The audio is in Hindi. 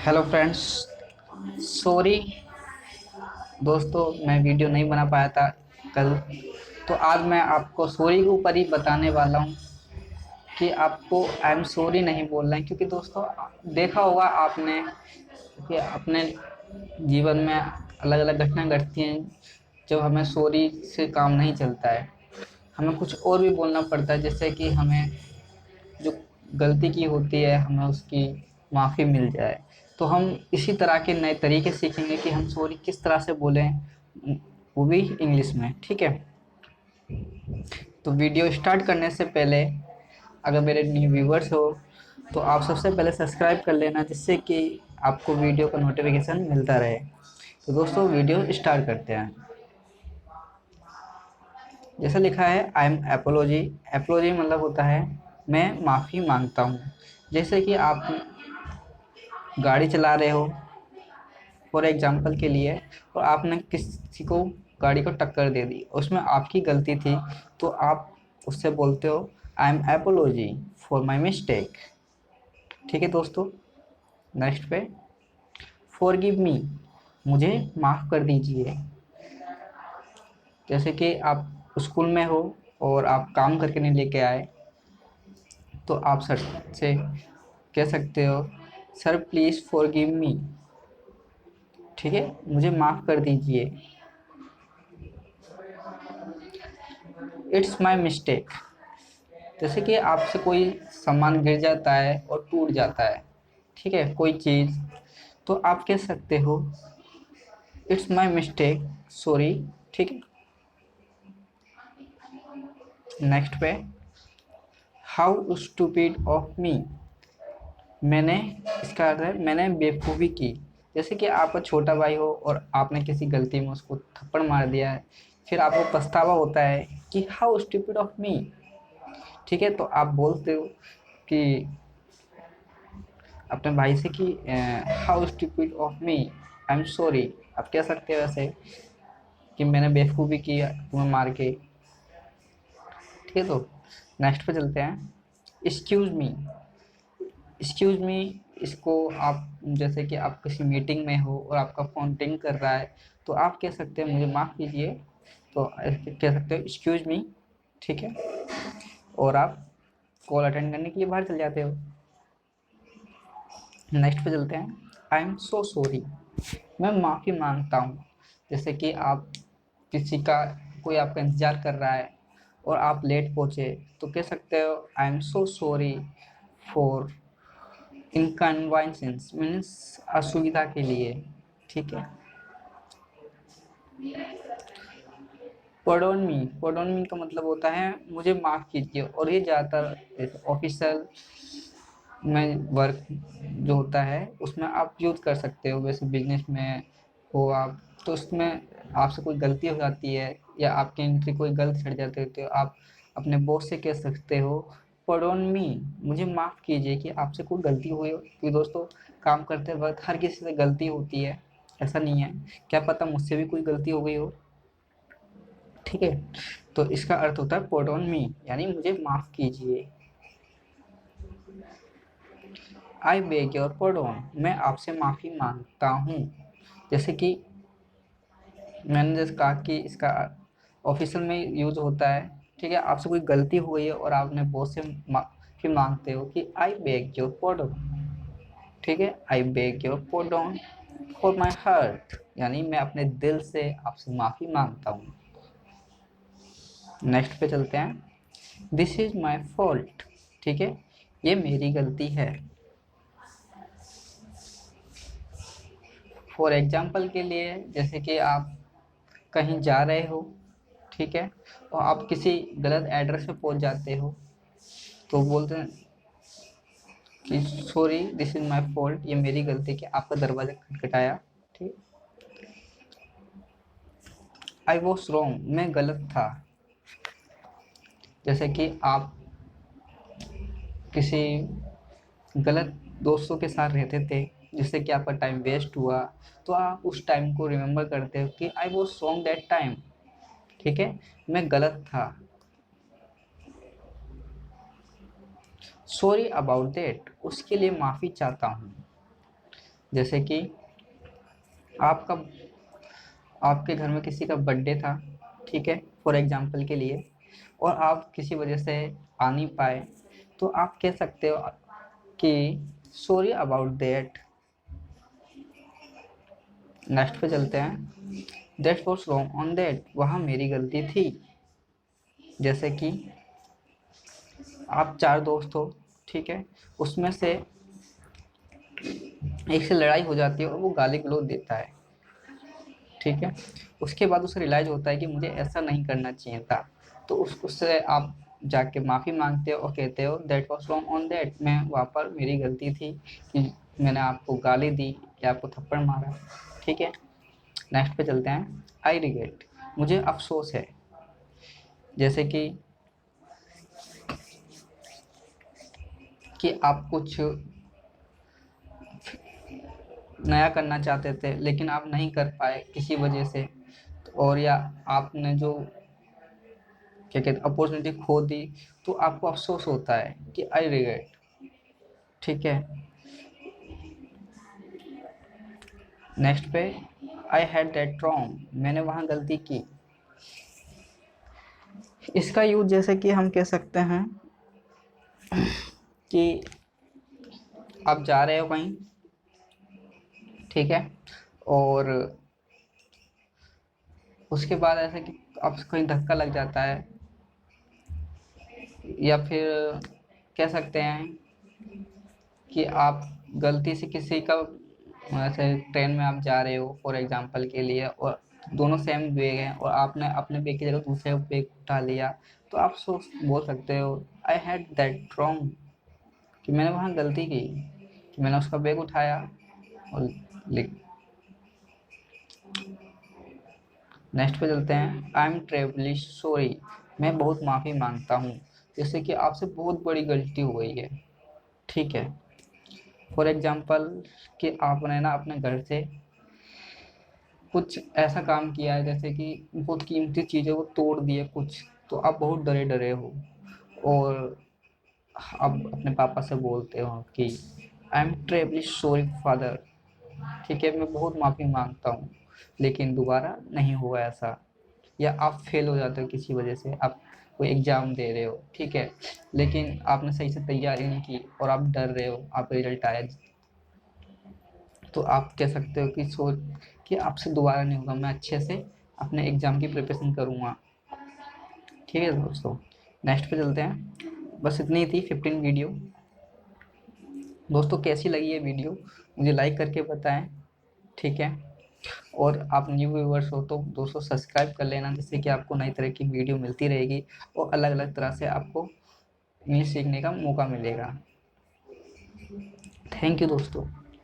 Hello friends. सॉरी दोस्तों, मैं वीडियो नहीं बना पाया था कल। तो आज मैं आपको सॉरी के ऊपर ही बताने वाला हूँ कि आपको आई एम सॉरी नहीं बोलना है, क्योंकि दोस्तों देखा होगा आपने कि अपने जीवन में अलग अलग घटना घटती हैं जब हमें सॉरी से काम नहीं चलता है। हमें कुछ और भी बोलना पड़ता है, जैसे कि हमें जो गलती की होती है हमें उसकी माफ़ी मिल जाए। तो हम इसी तरह के नए तरीके सीखेंगे कि हम सॉरी किस तरह से बोलें, वो भी इंग्लिश में। ठीक है, तो वीडियो स्टार्ट करने से पहले अगर मेरे न्यू व्यूवर्स हो तो आप सबसे पहले सब्सक्राइब कर लेना, जिससे कि आपको वीडियो का नोटिफिकेशन मिलता रहे। तो दोस्तों वीडियो स्टार्ट करते हैं। जैसा लिखा है आई एम एपोलॉजी। एपोलॉजी मतलब होता है मैं माफ़ी मांगता हूँ। जैसे कि आप गाड़ी चला रहे हो फॉर एग्जाम्पल के लिए, और आपने किसी को गाड़ी को टक्कर दे दी, उसमें आपकी गलती थी, तो आप उससे बोलते हो I am apiology for my mistake. ठीक है दोस्तों, नेक्स्ट पे फॉरगिव मी, मुझे माफ़ कर दीजिए। जैसे कि आप स्कूल में हो और आप काम करके नहीं लेके आए, तो आप सर से कह सकते हो सर प्लीज़ फॉरगिव मी। ठीक है, मुझे माफ़ कर दीजिए। It's my mistake. जैसे कि आपसे कोई सामान गिर जाता है और टूट जाता है, ठीक है, कोई चीज़, तो आप कह सकते हो इट्स माई मिस्टेक, सॉरी। ठीक है, नेक्स्ट पे हाउ स्टूपिड ऑफ मी। मैंने, इसका अर्थ है मैंने बेवकूफ़ी की। जैसे कि आपका छोटा भाई हो और आपने किसी गलती में उसको थप्पड़ मार दिया है, फिर आपको पछतावा होता है कि हाउ स्टूपिड ऑफ मी। ठीक है, तो आप बोलते हो कि अपने भाई से कि how stupid of me, I am sorry. आप कह सकते हो ऐसे कि मैंने बेवकूफ़ी की तुम्हें मार के। ठीक है, तो नेक्स्ट पे चलते हैं। Excuse me. एक्सक्यूज़ मी, इसको आप, जैसे कि आप किसी मीटिंग में हो और आपका फ़ोन रिंग कर रहा है, तो आप कह सकते हैं मुझे माफ़ कीजिए। तो कह सकते हो एक्सक्यूज़ मी। ठीक है, और आप कॉल अटेंड करने के लिए बाहर चले जाते हो। नेक्स्ट पे चलते हैं। आई एम सो सॉरी, मैं माफ़ी मांगता हूँ। जैसे कि आप किसी का, कोई आपका इंतज़ार कर रहा है और आप लेट पहुँचे, तो कह सकते हो I am so sorry for inconvenience, means असुविधा के लिए। ठीक है, पर्डोन मी का मतलब होता है मुझे माफ़ कीजिए, और ये ज़्यादातर ऑफिशियल में वर्क जो होता है उसमें आप यूज़ कर सकते हो। वैसे बिजनेस में हो आप, तो उसमें आपसे कोई गलती हो जाती है या आपकी एंट्री कोई गलत छट जाती है, तो आप अपने बॉस से कह सकते हो पर्डोन मी, मुझे माफ़ कीजिए कि आपसे कोई गलती हुई हो। क्योंकि दोस्तों काम करते वक्त हर किसी से गलती होती है, ऐसा नहीं है, क्या पता मुझसे भी कोई गलती हो गई हो। ठीक है, तो इसका अर्थ होता है पर्डोन मी, यानी मुझे माफ़ कीजिए। आई बेग योर पर्डोन, मैं आपसे माफ़ी मांगता हूँ। जैसे कि मैंने जैसे कहा कि इसका ऑफिशियल में यूज होता है। ठीक है, आपसे कोई गलती हो गई है और आपने बॉस से माफ़ी मांगते हो कि आई बेग योर पर्डोन। ठीक है, I beg your pardon for my heart, यानी मैं अपने दिल से आपसे माफ़ी मांगता हूँ। नेक्स्ट पे चलते हैं। This is my fault. ठीक है, ये मेरी गलती है। फॉर एग्जाम्पल के लिए, जैसे कि आप कहीं जा रहे हो, ठीक है, और आप किसी गलत एड्रेस पे पहुंच जाते हो, तो बोलते हैं कि sorry this is my fault, ये मेरी गलती कि आपका दरवाज़ा खटखटाया। ठीक, आई वॉज रॉन्ग, मैं गलत था। जैसे कि आप किसी गलत दोस्तों के साथ रहते थे जिससे कि आपका टाइम वेस्ट हुआ, तो आप उस टाइम को रिमेंबर करते हो कि I was wrong that time. ठीक है, मैं गलत था। सॉरी अबाउट दैट, उसके लिए माफ़ी चाहता हूँ। जैसे कि आपका आपके घर में किसी का बर्थडे था, ठीक है, फॉर एग्जांपल के लिए, और आप किसी वजह से आ नहीं पाए, तो आप कह सकते हो कि सॉरी अबाउट दैट। नेक्स्ट पे चलते हैं। That was wrong on that, वहाँ मेरी गलती थी। जैसे कि आप 4 दोस्त हो, ठीक है, उसमें से एक से लड़ाई हो जाती है और वो गाली गलौज देता है, ठीक है। उसके बाद उसे रियलाइज होता है कि मुझे ऐसा नहीं करना चाहिए था, तो उससे आप जाके माफ़ी मांगते हो और कहते हो that was wrong on that, मैं वहाँ पर मेरी गलती थी कि मैंने आपको गाली दी या आपको थप्पड़ मारा, ठीक है। नेक्स्ट पे चलते हैं। आई रिग्रेट, मुझे अफसोस है। जैसे कि आप कुछ नया करना चाहते थे लेकिन आप नहीं कर पाए किसी वजह से, और या आपने जो क्या कहते अपॉर्चुनिटी खो दी, तो आपको अफसोस होता है कि आई रिग्रेट, ठीक है। नेक्स्ट पे, आई हैड दैट रॉन्ग, मैंने वहाँ गलती की। इसका यूज जैसे कि हम कह सकते हैं कि आप जा रहे हो कहीं, ठीक है, और उसके बाद ऐसा कि आप कहीं धक्का लग जाता है, या फिर कह सकते हैं कि आप गलती से किसी का, ऐसे ट्रेन में आप जा रहे हो फॉर एग्जांपल के लिए, और दोनों सेम बैग हैं और आपने अपने बैग की जगह दूसरे बैग उठा लिया, तो आप सोच बोल सकते हो आई हैड दैट रॉन्ग, कि मैंने वहाँ गलती की कि मैंने उसका बैग उठाया और लिख। नेक्स्ट पे चलते हैं। आई एम ट्रेवली सॉरी, मैं बहुत माफ़ी मांगता हूँ, जैसे कि आपसे बहुत बड़ी गलती हो गई है, ठीक है। फॉर एग्जांपल कि आपने ना अपने घर से कुछ ऐसा काम किया है जैसे कि बहुत कीमती चीज़ें वो तोड़ दिए कुछ, तो आप बहुत डरे डरे हो और अब अपने पापा से बोलते हो कि आई एम ट्रेवली सॉरी फादर, ठीक है, मैं बहुत माफ़ी मांगता हूँ लेकिन दोबारा नहीं होगा ऐसा। या आप फेल हो जाते हो किसी वजह से, आप कोई एग्ज़ाम दे रहे हो, ठीक है, लेकिन आपने सही से तैयारी नहीं की और आप डर रहे हो, आपका रिजल्ट आया, तो आप कह सकते हो कि सोच कि आपसे दोबारा नहीं होगा, मैं अच्छे से अपने एग्ज़ाम की प्रिपरेशन करूँगा, ठीक है दोस्तों। नेक्स्ट पे चलते हैं। बस इतनी थी 15 वीडियो। दोस्तों कैसी लगी ये वीडियो मुझे लाइक करके बताएं, ठीक है। और आप न्यू व्यूवर्स हो तो दोस्तों सब्सक्राइब कर लेना, जिससे कि आपको नई तरह की वीडियो मिलती रहेगी और अलग अलग तरह से आपको इंग्लिश सीखने का मौका मिलेगा। थैंक यू दोस्तों।